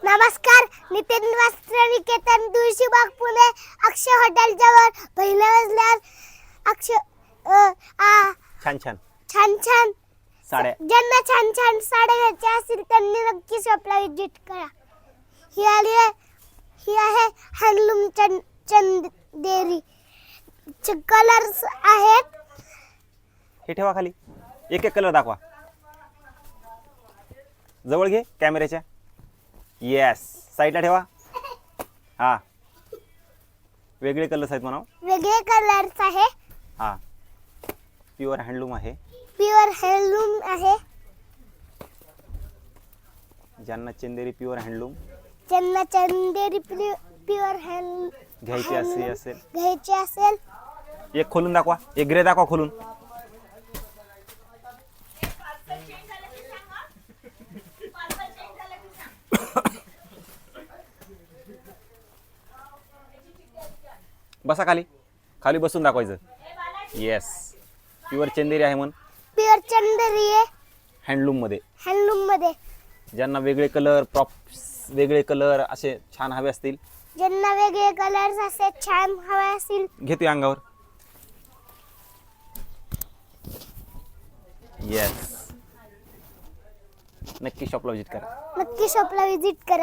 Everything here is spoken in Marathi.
नमस्कार, नितीन वस्त्र निकेतन, तुळशीबाग, पुणे, अक्षय हॉटेल जवळ पहिल्या मजल्यावर अक्षय छान छान छान छान साड्या. ज्यांना छान छान साड्या घ्यायच्या असतील त्यांनी नक्की शॉपला विजिट करा. ही आहे हँडलूम चंदेरी. कलर्स आहेत. हे ठेवा खाली, एक एक कलर दाखवा. जवळ घे कॅमेऱ्याच्या. येस, साईडला ठेवा. हा, वेगळे कलर्स आहेत म्हणा. वेगळे कलर्स आहे. हा, प्युअर हँडलूम आहे. प्युअर हँडलूम आहे. ज्यांना चंदेरी प्युअर हँडलूम ज्यांना चंदेरी प्युअर हँडलूम घ्यायची असेल एक खोलून दाखवा, एक ग्रे दाखवा खोलून. बसा खाली, खाली बसून दाखवायचं. येस, प्युअर चंदेरी आहे म्हणून. प्युअर चंदेरी आहे हँडलूम मध्ये. ज्यांना वेगळे कलर वेगळे कलर असे छान हवे असतील, ज्यांना वेगळे कलर्स असे छान हवे असतील, घेतो अंगावर. येस, नक्की शॉपला विजिट करा. नक्की शॉपला विजिट करा.